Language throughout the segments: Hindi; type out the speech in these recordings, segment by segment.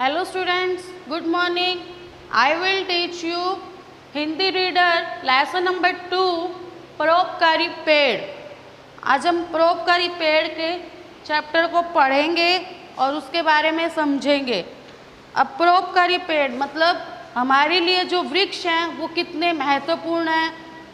Hello students, good morning. I will teach you Hindi reader lesson number 2 परोपकारी पेड़। आज हम परोपकारी पेड़ के चैप्टर को पढ़ेंगे और उसके बारे में समझेंगे। अब परोपकारी पेड़ मतलब हमारे लिए जो वृक्ष हैं वो कितने महत्वपूर्ण हैं।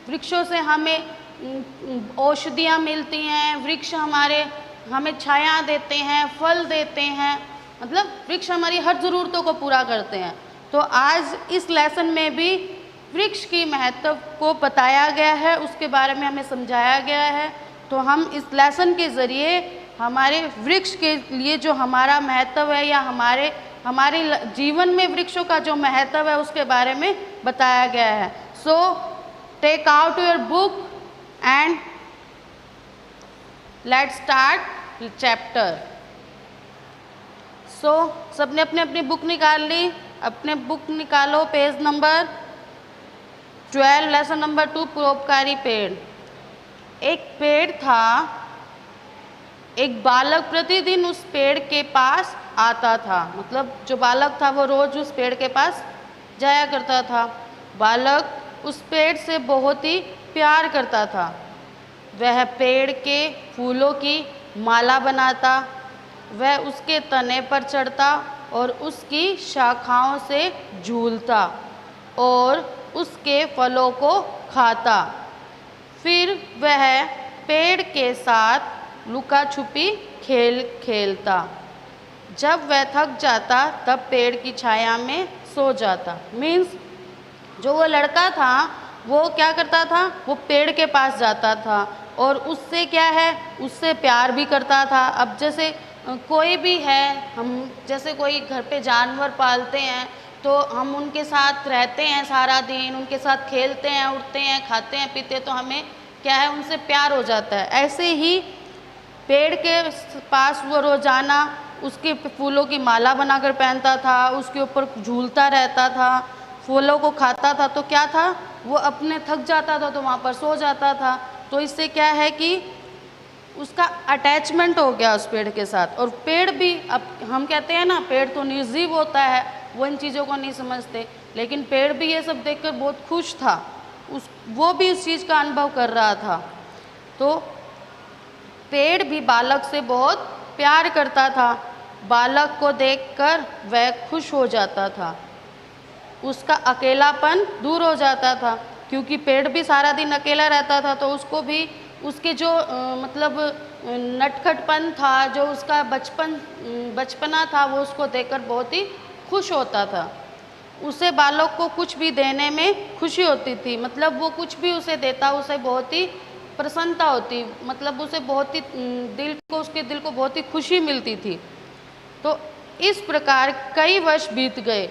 वृक्षों से हमें औषधियाँ मिलती हैं, वृक्ष हमें छाया देते हैं, फल देते हैं, मतलब वृक्ष हमारी हर ज़रूरतों को पूरा करते हैं। तो आज इस लेसन में भी वृक्ष की महत्व को बताया गया है, उसके बारे में हमें समझाया गया है। तो हम इस लेसन के ज़रिए हमारे वृक्ष के लिए जो हमारा महत्व है या हमारे जीवन में वृक्षों का जो महत्व है उसके बारे में बताया गया है। So take out your book and let's start chapter. So सबने अपनी अपनी बुक निकाल ली, अपने बुक निकालो, पेज नंबर 12 लेसन नंबर 2 परोपकारी पेड़। एक पेड़ था, एक बालक प्रतिदिन उस पेड़ के पास आता था। मतलब जो बालक था वो रोज उस पेड़ के पास जाया करता था। बालक उस पेड़ से बहुत ही प्यार करता था। वह पेड़ के फूलों की माला बनाता, वह उसके तने पर चढ़ता और उसकी शाखाओं से झूलता और उसके फलों को खाता। फिर वह पेड़ के साथ लुका छुपी खेल खेलता। जब वह थक जाता तब पेड़ की छाया में सो जाता। मीन्स जो वो लड़का था वो क्या करता था, वो पेड़ के पास जाता था और उससे क्या है, उससे प्यार भी करता था। अब जैसे कोई भी है, हम जैसे कोई घर पे जानवर पालते हैं तो हम उनके साथ रहते हैं सारा दिन, उनके साथ खेलते हैं, उठते हैं, खाते हैं, पीते हैं, तो हमें क्या है, उनसे प्यार हो जाता है। ऐसे ही पेड़ के पास वो रोज़ाना उसके फूलों की माला बनाकर पहनता था, उसके ऊपर झूलता रहता था, फूलों को खाता था। तो क्या था, वो अपने थक जाता था तो वहाँ पर सो जाता था। तो इससे क्या है कि उसका अटैचमेंट हो गया उस पेड़ के साथ। और पेड़ भी, अब हम कहते हैं ना पेड़ तो निर्जीव होता है, वो इन चीज़ों को नहीं समझते, लेकिन पेड़ भी ये सब देखकर बहुत खुश था। वो भी इस चीज़ का अनुभव कर रहा था। तो पेड़ भी बालक से बहुत प्यार करता था। बालक को देखकर वह खुश हो जाता था, उसका अकेलापन दूर हो जाता था, क्योंकि पेड़ भी सारा दिन अकेला रहता था। तो उसको भी उसके जो मतलब नटखटपन था, जो उसका बचपना था, वो उसको देखकर बहुत ही खुश होता था। उसे बालक को कुछ भी देने में खुशी होती थी। मतलब वो कुछ भी उसे देता, उसे बहुत ही प्रसन्नता होती, मतलब उसे बहुत ही उसके दिल को बहुत ही खुशी मिलती थी। तो इस प्रकार कई वर्ष बीत गए।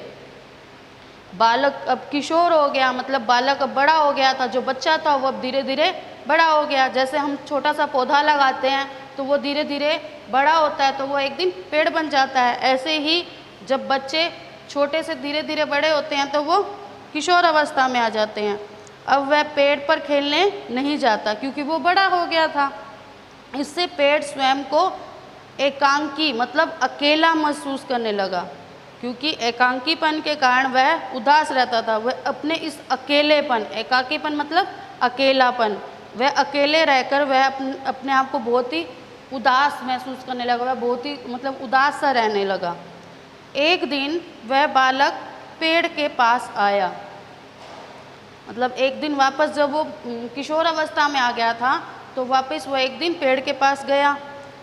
बालक अब किशोर हो गया, मतलब बालक अब बड़ा हो गया था। जो बच्चा था वो अब धीरे धीरे बड़ा हो गया। जैसे हम छोटा सा पौधा लगाते हैं तो वो धीरे धीरे बड़ा होता है, तो वो एक दिन पेड़ बन जाता है। ऐसे ही जब बच्चे छोटे से धीरे धीरे बड़े होते हैं तो वो किशोर अवस्था में आ जाते हैं। अब वह पेड़ पर खेलने नहीं जाता क्योंकि वो बड़ा हो गया था। इससे पेड़ स्वयं को एकांकी मतलब अकेला महसूस करने लगा, क्योंकि एकांकीपन के कारण वह उदास रहता था। वह अपने इस अकेलेपन, एकाकीपन मतलब अकेलापन, वह अकेले रहकर वह अपने आप को बहुत ही उदास महसूस करने लगा। वह बहुत ही मतलब उदास सा रहने लगा। एक दिन वह बालक पेड़ के पास आया। मतलब एक दिन वापस जब वो किशोर अवस्था में आ गया था तो वापस वो एक दिन पेड़ के पास गया।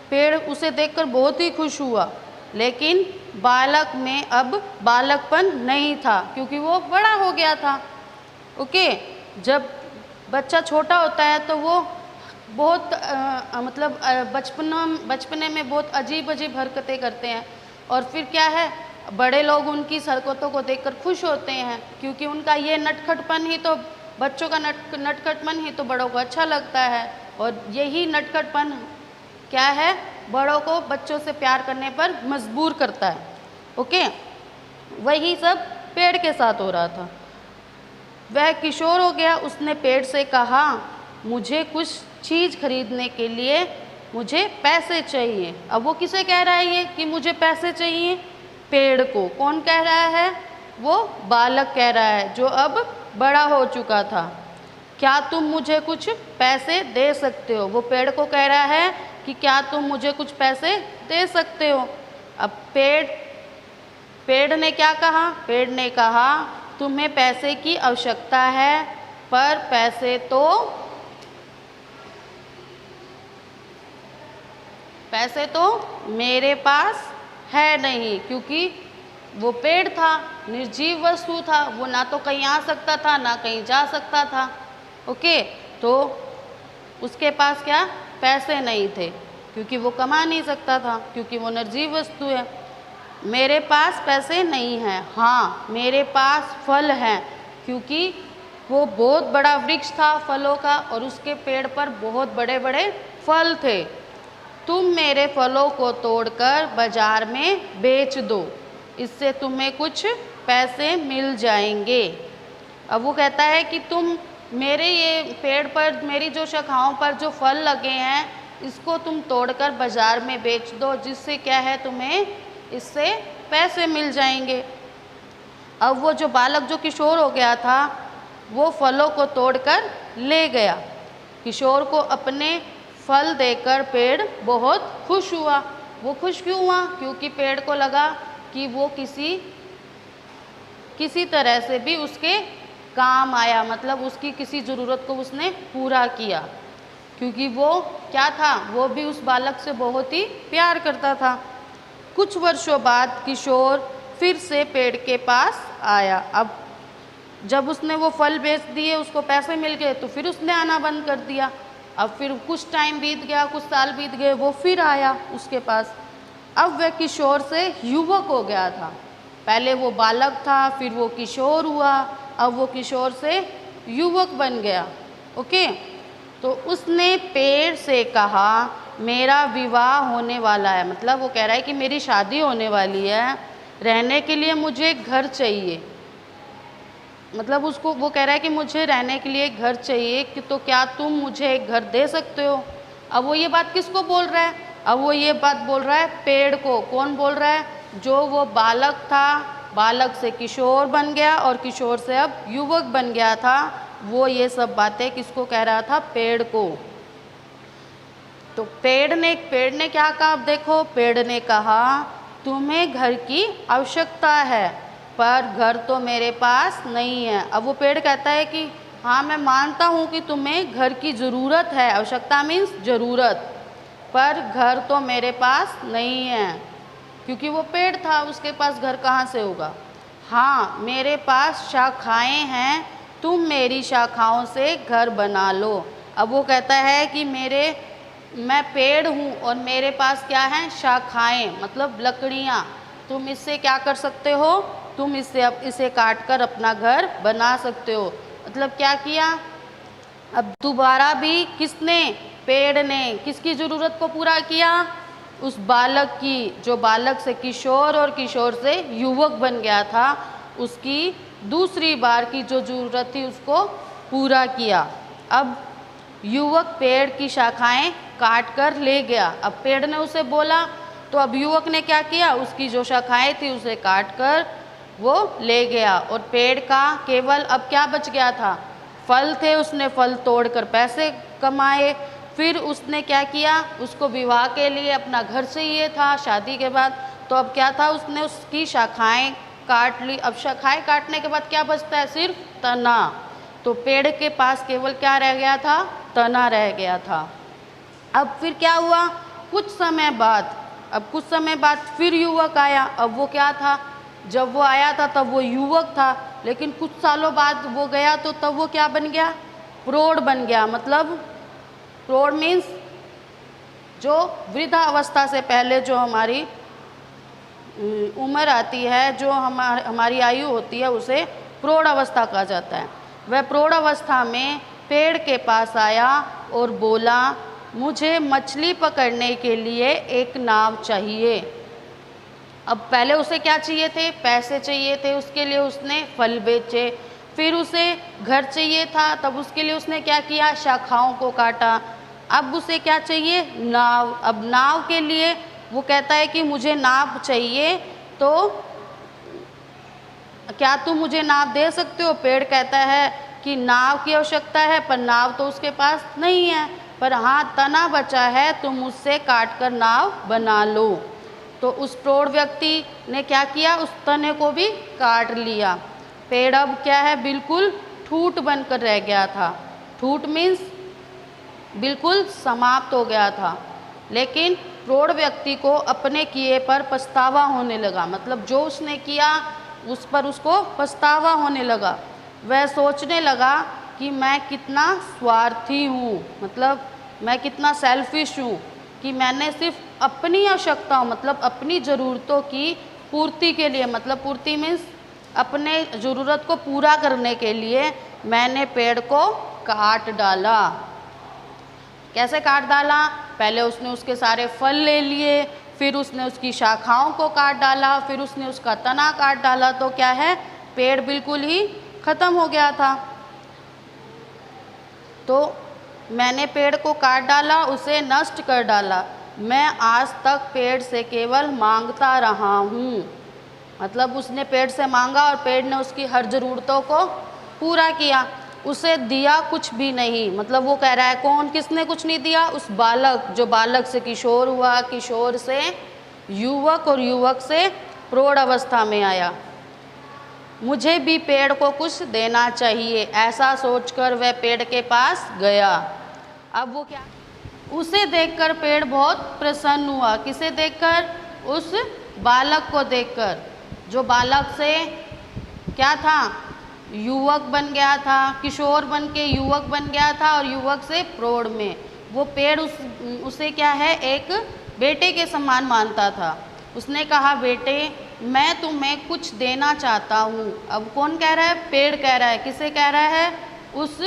पेड़ उसे देखकर बहुत ही खुश हुआ, लेकिन बालक में अब बालकपन नहीं था क्योंकि वो बड़ा हो गया था। ओके, जब बच्चा छोटा होता है तो वो बहुत मतलब बचपने में बहुत अजीब अजीब हरकतें करते हैं, और फिर क्या है, बड़े लोग उनकी हरकतों को देखकर खुश होते हैं, क्योंकि उनका ये नटखटपन ही तो, बच्चों का नटखटपन ही तो बड़ों को अच्छा लगता है। और यही नटखटपन क्या है, बड़ों को बच्चों से प्यार करने पर मजबूर करता है। ओके, वही सब पेड़ के साथ हो रहा था। वह किशोर हो गया। उसने पेड़ से कहा, मुझे कुछ चीज़ खरीदने के लिए मुझे पैसे चाहिए। अब वो किसे कह रहा है ये कि मुझे पैसे चाहिए? पेड़ को। कौन कह रहा है? वो बालक कह रहा है जो अब बड़ा हो चुका था। क्या तुम मुझे कुछ पैसे दे सकते हो? वो पेड़ को कह रहा है कि क्या तुम मुझे कुछ पैसे दे सकते हो? अब पेड़ ने क्या कहा? पेड़ ने कहा तुम्हें पैसे की आवश्यकता है, पर पैसे तो मेरे पास है नहीं, क्योंकि वो पेड़ था, निर्जीव वस्तु था, वो ना तो कहीं आ सकता था ना कहीं जा सकता था। ओके, तो उसके पास क्या? पैसे नहीं थे, क्योंकि वो कमा नहीं सकता था, क्योंकि वो निर्जीव वस्तु है। मेरे पास पैसे नहीं हैं, हाँ मेरे पास फल हैं, क्योंकि वो बहुत बड़ा वृक्ष था फलों का और उसके पेड़ पर बहुत बड़े बड़े फल थे। तुम मेरे फलों को तोड़कर बाजार में बेच दो, इससे तुम्हें कुछ पैसे मिल जाएंगे। अब वो कहता है कि तुम मेरे ये पेड़ पर, मेरी जो शाखाओं पर जो फल लगे हैं, इसको तुम तोड़कर बाजार में बेच दो, जिससे क्या है तुम्हें इससे पैसे मिल जाएंगे। अब वो जो बालक जो किशोर हो गया था, वो फलों को तोड़कर ले गया। किशोर को अपने फल देकर पेड़ बहुत खुश हुआ। वो खुश क्यों हुआ? क्योंकि पेड़ को लगा कि वो किसी तरह से भी उसके काम आया, मतलब उसकी किसी ज़रूरत को उसने पूरा किया, क्योंकि वो क्या था? वो भी उस बालक से बहुत ही प्यार करता था। कुछ वर्षों बाद किशोर फिर से पेड़ के पास आया। अब जब उसने वो फल बेच दिए, उसको पैसे मिल गए, तो फिर उसने आना बंद कर दिया। अब फिर कुछ टाइम बीत गया, कुछ साल बीत गए, वो फिर आया उसके पास। अब वह किशोर से युवक हो गया था। पहले वो बालक था, फिर वो किशोर हुआ, अब वो किशोर से युवक बन गया। ओके, तो उसने पेड़ से कहा मेरा विवाह होने वाला है, मतलब वो कह रहा है कि मेरी शादी होने वाली है, रहने के लिए मुझे घर चाहिए। मतलब उसको वो कह रहा है कि मुझे रहने के लिए घर चाहिए, कि तो क्या तुम मुझे एक घर दे सकते हो? अब वो ये बात किसको बोल रहा है? अब वो ये बात बोल रहा है पेड़ को। कौन बोल रहा है? जो वो बालक था, बालक से किशोर बन गया और किशोर से अब युवक बन गया था, वो ये सब बातें किसको कह रहा था? पेड़ को। तो पेड़ ने क्या कहा? अब देखो, पेड़ ने कहा तुम्हें घर की आवश्यकता है, पर घर तो मेरे पास नहीं है। अब वो पेड़ कहता है कि हाँ मैं मानता हूँ कि तुम्हें घर की ज़रूरत है, आवश्यकता मीन्स ज़रूरत, पर घर तो मेरे पास नहीं है, क्योंकि वो पेड़ था, उसके पास घर कहाँ से होगा? हाँ मेरे पास शाखाएं हैं, तुम मेरी शाखाओं से घर बना लो। अब वो कहता है कि मैं पेड़ हूँ और मेरे पास क्या है? शाखाएं, मतलब लकड़ियाँ। तुम इससे क्या कर सकते हो? तुम इसे काट कर अपना घर बना सकते हो। मतलब क्या किया? अब दोबारा भी किसने? पेड़ ने किसकी ज़रूरत को पूरा किया? उस बालक की, जो बालक से किशोर और किशोर से युवक बन गया था, उसकी दूसरी बार की जो ज़रूरत थी उसको पूरा किया। अब युवक पेड़ की शाखाएं काट कर ले गया। अब पेड़ ने उसे बोला, तो अब युवक ने क्या किया? उसकी जो शाखाएं थी उसे काट कर वो ले गया, और पेड़ का केवल अब क्या बच गया था? फल थे। उसने फल तोड़कर पैसे कमाए। फिर उसने क्या किया? उसको विवाह के लिए अपना घर चाहिए था शादी के बाद, तो अब क्या था? उसने उसकी शाखाएं काट ली। अब शाखाएं काटने के बाद क्या बचता है? सिर्फ तना। तो पेड़ के पास केवल क्या रह गया था? तना रह गया था। अब फिर क्या हुआ? कुछ समय बाद फिर युवक आया। अब वो क्या था? जब वो आया था तब वो युवक था, लेकिन कुछ सालों बाद वो गया तो तब वो क्या बन गया? प्रौढ़ बन गया। मतलब प्रौढ़ मीन्स जो वृद्धावस्था से पहले जो हमारी उम्र आती है, जो हमारी आयु होती है, उसे प्रौढ़ अवस्था कहा जाता है। वह प्रौढ़ अवस्था में पेड़ के पास आया और बोला मुझे मछली पकड़ने के लिए एक नाव चाहिए। अब पहले उसे क्या चाहिए थे? पैसे चाहिए थे, उसके लिए उसने फल बेचे। फिर उसे घर चाहिए था, तब उसके लिए उसने क्या किया? शाखाओं को काटा। अब उसे क्या चाहिए? नाव। अब नाव के लिए वो कहता है कि मुझे नाव चाहिए, तो क्या तुम मुझे नाव दे सकते हो? पेड़ कहता है कि नाव की आवश्यकता है, पर नाव तो उसके पास नहीं है, पर हाँ तना बचा है, तुम उससे काट कर नाव बना लो। तो उस प्रौढ़ व्यक्ति ने क्या किया? उस तने को भी काट लिया। पेड़ अब क्या है? बिल्कुल ठूठ बनकर रह गया था। ठूठ मीन्स बिल्कुल समाप्त हो गया था। लेकिन प्रौढ़ व्यक्ति को अपने किए पर पछतावा होने लगा, मतलब जो उसने किया उस पर उसको पछतावा होने लगा। वह सोचने लगा कि मैं कितना स्वार्थी हूँ, मतलब मैं कितना सेल्फिश हूँ कि मैंने सिर्फ अपनी आवश्यकताओं, मतलब अपनी ज़रूरतों की पूर्ति के लिए, मतलब पूर्ति मीन्स अपने ज़रूरत को पूरा करने के लिए मैंने पेड़ को काट डाला। कैसे काट डाला? पहले उसने उसके सारे फल ले लिए, फिर उसने उसकी शाखाओं को काट डाला, फिर उसने उसका तना काट डाला। तो क्या है? पेड़ बिल्कुल ही ख़त्म हो गया था। तो मैंने पेड़ को काट डाला, उसे नष्ट कर डाला। मैं आज तक पेड़ से केवल मांगता रहा हूँ, मतलब उसने पेड़ से मांगा और पेड़ ने उसकी हर ज़रूरतों को पूरा किया। उसे दिया कुछ भी नहीं, मतलब वो कह रहा है कौन, किसने कुछ नहीं दिया? उस बालक, जो बालक से किशोर हुआ, किशोर से युवक और युवक से प्रौढ़ अवस्था में आया। मुझे भी पेड़ को कुछ देना चाहिए, ऐसा सोचकर वह पेड़ के पास गया। अब वो क्या, उसे देखकर पेड़ बहुत प्रसन्न हुआ। किसे देखकर? उस बालक को देखकर, जो बालक से क्या था? युवक बन गया था, किशोर बन के युवक बन गया था और युवक से प्रौढ़ में। वो पेड़ उसे क्या है? एक बेटे के समान मानता था। उसने कहा बेटे मैं तुम्हें कुछ देना चाहता हूँ। अब कौन कह रहा है? पेड़ कह रहा है। किसे कह रहा है? उस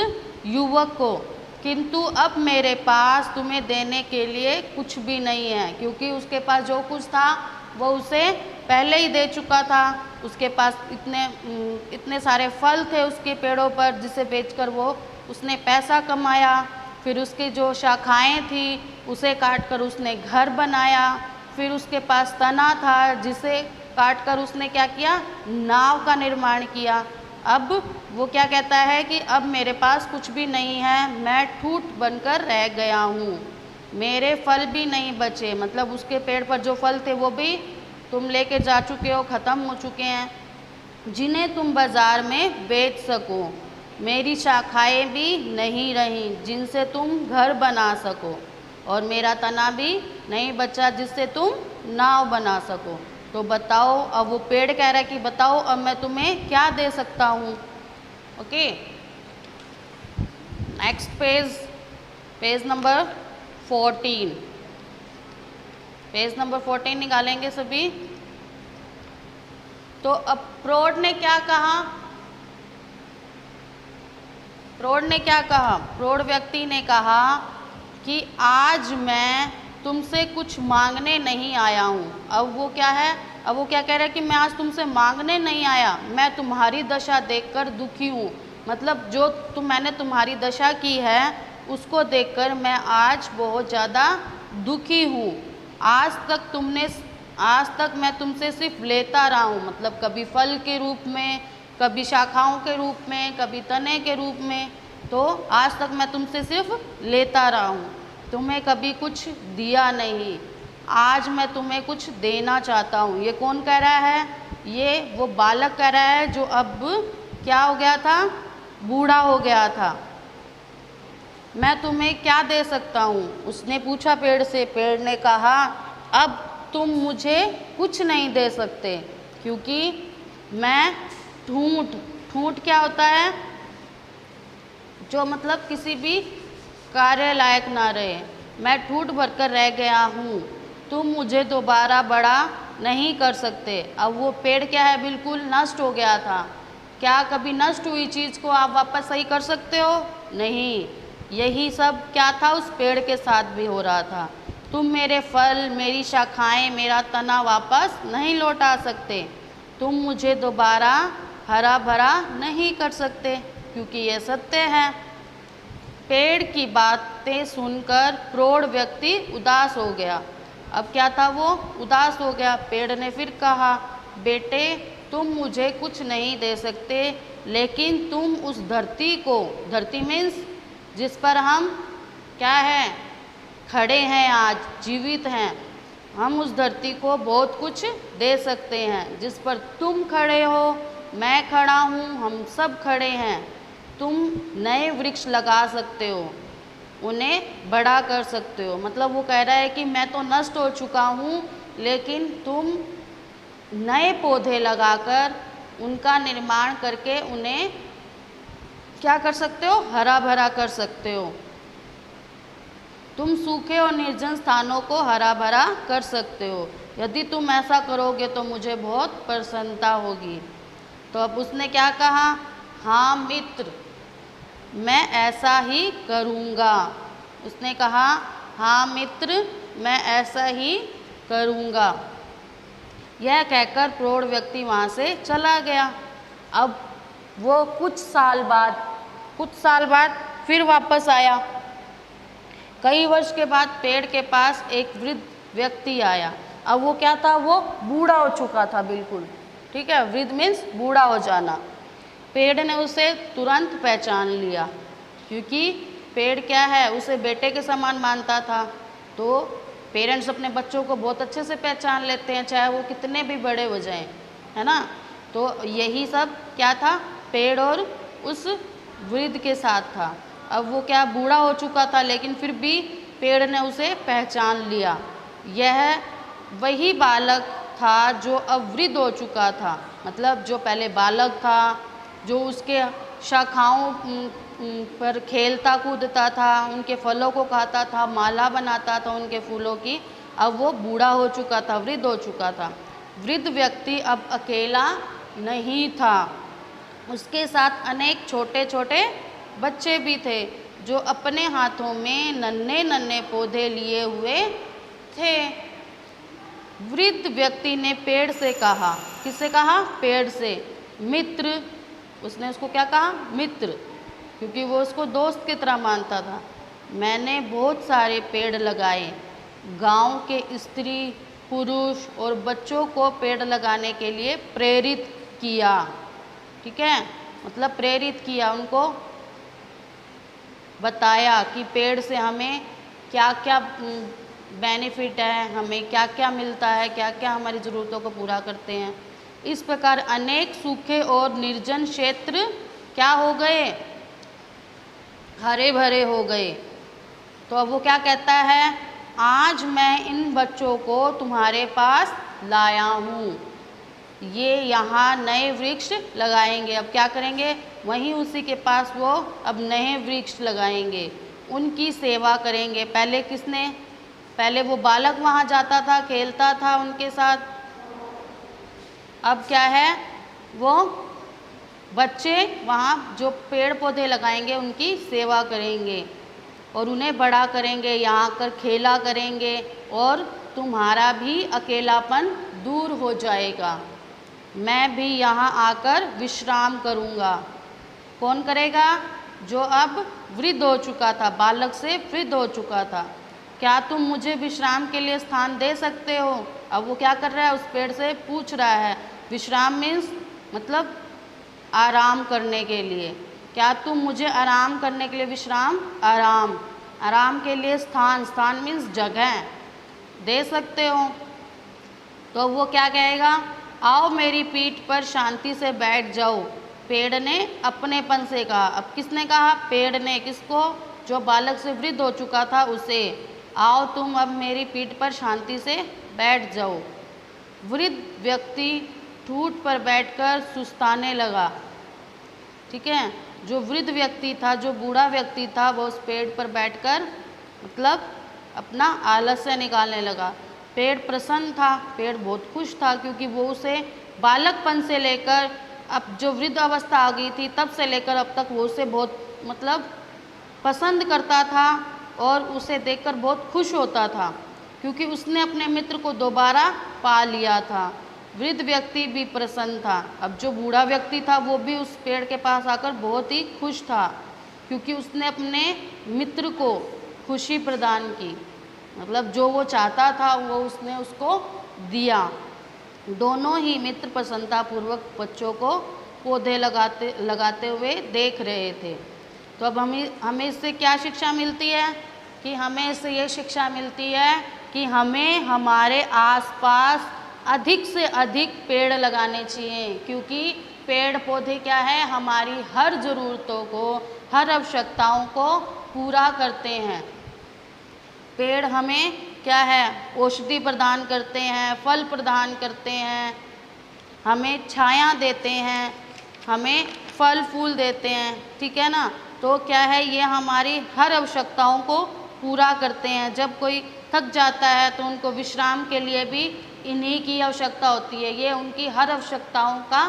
युवक को। किंतु अब मेरे पास तुम्हें देने के लिए कुछ भी नहीं है, क्योंकि उसके पास जो कुछ था वो उसे पहले ही दे चुका था। उसके पास इतने सारे फल थे उसके पेड़ों पर, जिसे बेचकर वो उसने पैसा कमाया। फिर उसकी जो शाखाएं थी उसे काटकर उसने घर बनाया। फिर उसके पास तना था जिसे काटकर उसने क्या किया? नाव का निर्माण किया। अब वो क्या कहता है कि अब मेरे पास कुछ भी नहीं है, मैं ठूठ बनकर रह गया हूँ, मेरे फल भी नहीं बचे, मतलब उसके पेड़ पर जो फल थे वो भी तुम लेके जा चुके हो, ख़त्म हो चुके हैं, जिन्हें तुम बाज़ार में बेच सको। मेरी शाखाएं भी नहीं रहीं जिनसे तुम घर बना सको, और मेरा तना भी नहीं बचा जिससे तुम नाव बना सको। तो बताओ, अब वो पेड़ कह रहा है कि बताओ अब मैं तुम्हें क्या दे सकता हूँ। Okay, next page, page number 14। Page number 14 निकालेंगे सभी। तो अब प्रौढ़ ने क्या कहा? प्रौढ़ ने क्या कहा? प्रौढ़ व्यक्ति ने कहा कि आज मैं तुमसे कुछ मांगने नहीं आया हूँ। अब वो क्या है? अब वो क्या कह रहा है कि मैं आज तुमसे मांगने नहीं आया, मैं तुम्हारी दशा देखकर दुखी हूँ। मतलब जो मैंने तुम्हारी दशा की है उसको देखकर मैं आज बहुत ज़्यादा दुखी हूँ। आज तक मैं तुमसे सिर्फ लेता रहा हूँ, मतलब कभी फल के रूप में, कभी शाखाओं के रूप में, कभी तने के रूप में। तो आज तक मैं तुमसे सिर्फ लेता रहा हूँ, तुम्हें कभी कुछ दिया नहीं। आज मैं तुम्हें कुछ देना चाहता हूँ। ये कौन कह रहा है? ये वो बालक कह रहा है जो अब क्या हो गया था? बूढ़ा हो गया था। मैं तुम्हें क्या दे सकता हूँ? उसने पूछा पेड़ से। पेड़ ने कहा अब तुम मुझे कुछ नहीं दे सकते, क्योंकि मैं ठूंठ क्या होता है? जो मतलब किसी भी कार्य लायक ना रहे, मैं ठूठ भरकर रह गया हूँ, तुम मुझे दोबारा बड़ा नहीं कर सकते। अब वो पेड़ क्या है? बिल्कुल नष्ट हो गया था। क्या कभी नष्ट हुई चीज़ को आप वापस सही कर सकते हो? नहीं। यही सब क्या था? उस पेड़ के साथ भी हो रहा था। तुम मेरे फल, मेरी शाखाएं, मेरा तना वापस नहीं लौटा सकते, तुम मुझे दोबारा हरा भरा नहीं कर सकते, क्योंकि ये सत्य है। पेड़ की बातें सुनकर प्रौढ़ व्यक्ति उदास हो गया। अब क्या था? वो उदास हो गया। पेड़ ने फिर कहा बेटे तुम मुझे कुछ नहीं दे सकते, लेकिन तुम उस धरती को, धरती मीन्स जिस पर हम क्या है, खड़े हैं, आज जीवित हैं, हम उस धरती को बहुत कुछ दे सकते हैं। जिस पर तुम खड़े हो, मैं खड़ा हूँ, हम सब खड़े हैं। तुम नए वृक्ष लगा सकते हो, उन्हें बड़ा कर सकते हो। मतलब वो कह रहा है कि मैं तो नष्ट हो चुका हूँ, लेकिन तुम नए पौधे लगाकर उनका निर्माण करके उन्हें क्या कर सकते हो, हरा भरा कर सकते हो। तुम सूखे और निर्जन स्थानों को हरा भरा कर सकते हो। यदि तुम ऐसा करोगे तो मुझे बहुत प्रसन्नता होगी। तो अब उसने क्या कहा, हाँ मित्र, मैं ऐसा ही करूँगा। उसने कहा, हाँ मित्र, मैं ऐसा ही करूँगा। यह कहकर प्रौढ़ व्यक्ति वहाँ से चला गया। अब वो कुछ साल बाद फिर वापस आया। कई वर्ष के बाद पेड़ के पास एक वृद्ध व्यक्ति आया। अब वो क्या था, वो बूढ़ा हो चुका था बिल्कुल, ठीक है, वृद्ध मीन्स बूढ़ा हो जाना। पेड़ ने उसे तुरंत पहचान लिया, क्योंकि पेड़ क्या है, उसे बेटे के समान मानता था। तो पेरेंट्स अपने बच्चों को बहुत अच्छे से पहचान लेते हैं, चाहे वो कितने भी बड़े हो जाएं, है ना। तो यही सब क्या था, पेड़ और उस वृद्ध के साथ था। अब वो क्या, बूढ़ा हो चुका था, लेकिन फिर भी पेड़ ने उसे पहचान लिया। यह वही बालक था जो अब वृद्ध हो चुका था। मतलब जो पहले बालक था, जो उसके शाखाओं पर खेलता कूदता था, उनके फलों को खाता था, माला बनाता था उनके फूलों की, अब वो बूढ़ा हो चुका था, वृद्ध हो चुका था। वृद्ध व्यक्ति अब अकेला नहीं था, उसके साथ अनेक छोटे छोटे बच्चे भी थे, जो अपने हाथों में नन्हे नन्हे पौधे लिए हुए थे। वृद्ध व्यक्ति ने पेड़ से कहा, किससे कहा, पेड़ से, मित्र, उसने उसको क्या कहा, मित्र, क्योंकि वो उसको दोस्त की तरह मानता था। मैंने बहुत सारे पेड़ लगाए, गांव के स्त्री पुरुष और बच्चों को पेड़ लगाने के लिए प्रेरित किया। ठीक है, मतलब प्रेरित किया, उनको बताया कि पेड़ से हमें क्या क्या बेनिफिट है, हमें क्या क्या मिलता है, क्या क्या हमारी ज़रूरतों को पूरा करते हैं। इस प्रकार अनेक सूखे और निर्जन क्षेत्र क्या हो गए, हरे भरे हो गए। तो अब वो क्या कहता है, आज मैं इन बच्चों को तुम्हारे पास लाया हूँ, ये यहाँ नए वृक्ष लगाएंगे। अब क्या करेंगे, वहीं उसी के पास वो अब नए वृक्ष लगाएंगे, उनकी सेवा करेंगे। पहले किसने, पहले वो बालक वहाँ जाता था, खेलता था उनके साथ, अब क्या है, वो बच्चे वहाँ जो पेड़ पौधे लगाएंगे उनकी सेवा करेंगे और उन्हें बड़ा करेंगे, यहाँ आकर खेला करेंगे और तुम्हारा भी अकेलापन दूर हो जाएगा। मैं भी यहाँ आकर विश्राम करूँगा। कौन करेगा, जो अब वृद्ध हो चुका था, बालक से वृद्ध हो चुका था। क्या तुम मुझे विश्राम के लिए स्थान दे सकते हो। अब वो क्या कर रहा है, उस पेड़ से पूछ रहा है। विश्राम मीन्स मतलब आराम करने के लिए। क्या तुम मुझे आराम करने के लिए, विश्राम, आराम, आराम के लिए स्थान, स्थान मीन्स जगह दे सकते हो। तो वो क्या कहेगा, आओ मेरी पीठ पर शांति से बैठ जाओ। पेड़ ने अपनेपन से कहा। अब किसने कहा, पेड़ ने, किसको, जो बालक से वृद्ध हो चुका था उसे, आओ तुम अब मेरी पीठ पर शांति से बैठ जाओ। वृद्ध व्यक्ति ठूठ पर बैठकर सुस्ताने लगा। ठीक है, जो वृद्ध व्यक्ति था, जो बूढ़ा व्यक्ति था, वो उस पेड़ पर बैठकर मतलब अपना आलस्य निकालने लगा। पेड़ प्रसन्न था, पेड़ बहुत खुश था, क्योंकि वो उसे बालकपन से लेकर अब जो वृद्ध अवस्था आ गई थी तब से लेकर अब तक वो उसे बहुत मतलब पसंद करता था और उसे देखकर बहुत खुश होता था, क्योंकि उसने अपने मित्र को दोबारा पा लिया था। वृद्ध व्यक्ति भी प्रसन्न था। अब जो बूढ़ा व्यक्ति था वो भी उस पेड़ के पास आकर बहुत ही खुश था, क्योंकि उसने अपने मित्र को खुशी प्रदान की, मतलब जो वो चाहता था वो उसने उसको दिया। दोनों ही मित्र प्रसन्नतापूर्वक बच्चों को पौधे लगाते हुए देख रहे थे। तो अब हमें इससे क्या शिक्षा मिलती है कि हमें इससे ये शिक्षा मिलती है कि हमें हमारे आसपास अधिक से अधिक पेड़ लगाने चाहिए, क्योंकि पेड़ पौधे क्या है, हमारी हर ज़रूरतों को, हर आवश्यकताओं को पूरा करते हैं। पेड़ हमें क्या है, औषधि प्रदान करते हैं, फल प्रदान करते हैं, हमें छाया देते हैं, हमें फल फूल देते हैं, ठीक है ना। तो क्या है, ये हमारी हर आवश्यकताओं को पूरा करते हैं। जब कोई थक जाता है तो उनको विश्राम के लिए भी इन्हीं की आवश्यकता होती है, ये उनकी हर आवश्यकताओं का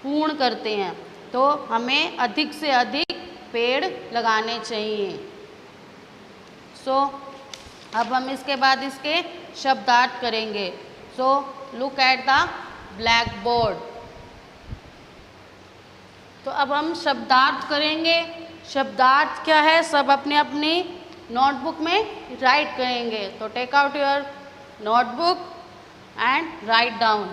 पूर्ण करते हैं। तो हमें अधिक से अधिक पेड़ लगाने चाहिए। अब हम इसके बाद इसके शब्दार्थ करेंगे। Look at the black board. तो अब हम शब्दार्थ करेंगे। शब्दार्थ क्या है, सब अपने अपनी नोटबुक में राइट करेंगे। तो take out your notebook and write down.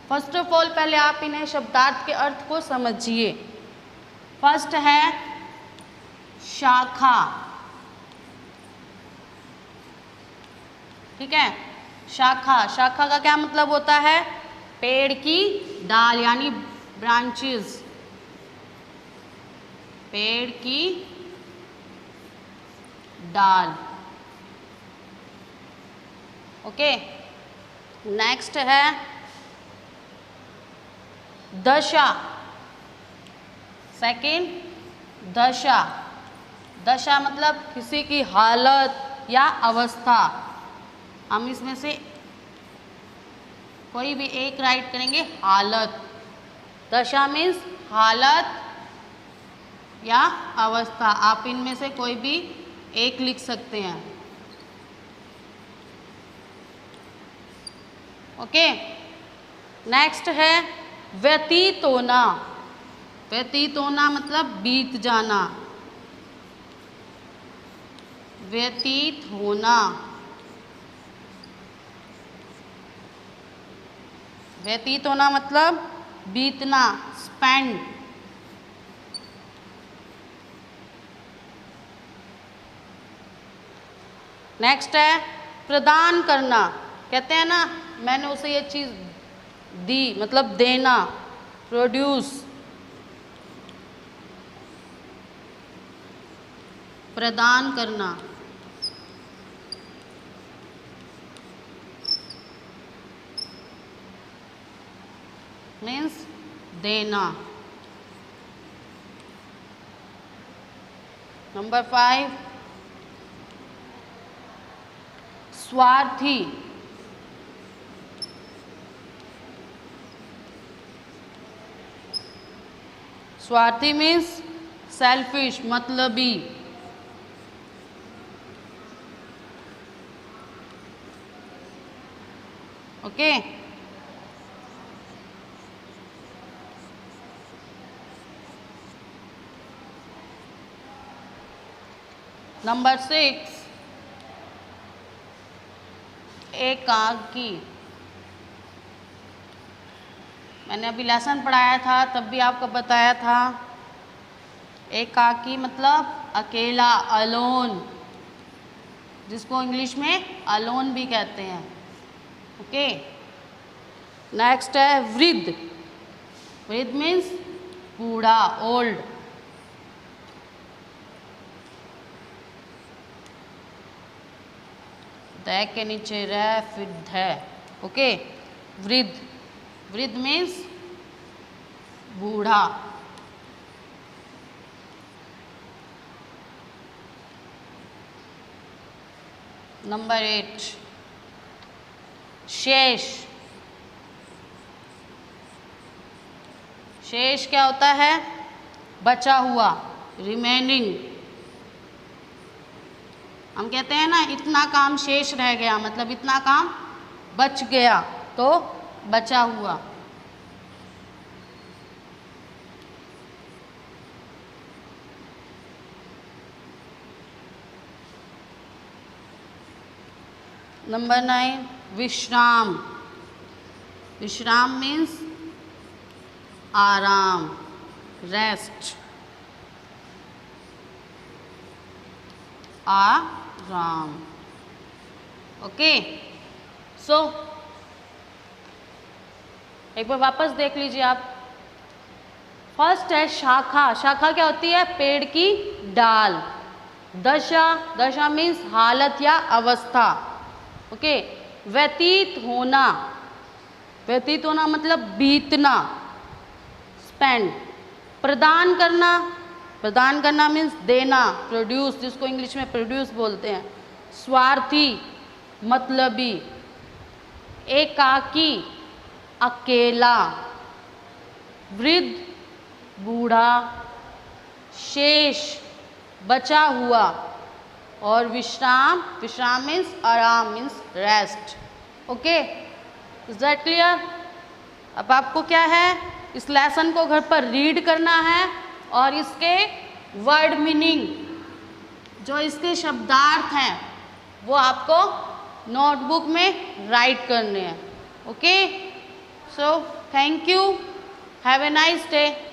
First of all पहले आप इन्हें शब्दार्थ के अर्थ को समझिए। फर्स्ट है शाखा, ठीक है। शाखा, शाखा का क्या मतलब होता है, पेड़ की डाल यानी ब्रांचेस, पेड़ की डाल। ओके, नेक्स्ट है दशा। सेकंड दशा, दशा मतलब किसी की हालत या अवस्था। हम इसमें से कोई भी एक राइट करेंगे। हालत, दशा मीन्स हालत या अवस्था। आप इनमें से कोई भी एक लिख सकते हैं। ओके, नेक्स्ट है व्यतीत होना। व्यतीत होना मतलब बीत जाना, व्यतीत होना। व्यतीत होना मतलब बीतना, स्पेंड। नेक्स्ट है प्रदान करना। कहते हैं ना, मैंने उसे ये चीज़ दी, मतलब देना, प्रोड्यूस। प्रदान करना। मीन्स देना। नंबर 5 स्वार्थी। स्वार्थी मीन्स सेल्फिश, मतलबी। ओके, नंबर 6 एकाकी। मैंने अभी लेसन पढ़ाया था, तब भी आपको बताया था। एकाकी मतलब अकेला, अलोन, जिसको इंग्लिश में अलोन भी कहते हैं। ओके, नेक्स्ट है वृद्ध। वृद्ध मीन्स बूढ़ा, ओल्ड। द के नीचे रह फिर है। ओके, वृद्ध, वृद्ध मीन्स बूढ़ा। नंबर 8 शेष। शेष क्या होता है, बचा हुआ, रिमेनिंग। हम कहते हैं ना, इतना काम शेष रह गया, मतलब इतना काम बच गया, तो बचा हुआ। नंबर 9 विश्राम। विश्राम मीन्स आराम, रेस्ट, आराम। ओके, सो एक बार वापस देख लीजिए आप। फर्स्ट है शाखा। शाखा क्या होती है? पेड़ की डाल। दशा, दशा मीन्स हालत या अवस्था। ओके, व्यतीत होना, व्यतीत होना मतलब बीतना, स्पेंड। प्रदान करना, प्रदान करना मीन्स देना, प्रोड्यूस, जिसको इंग्लिश में प्रोड्यूस बोलते हैं। स्वार्थी, मतलबी। एकाकी, अकेला। वृद्ध, बूढ़ा। शेष, बचा हुआ। और विश्राम, विश्राम मीन्स आराम, means rest. Okay, is that clear? अब आपको क्या है, इस लेसन को घर पर रीड करना है और इसके वर्ड मीनिंग, जो इसके शब्दार्थ हैं, वो आपको नोटबुक में राइट करने हैं। Okay, so thank you, have a nice day.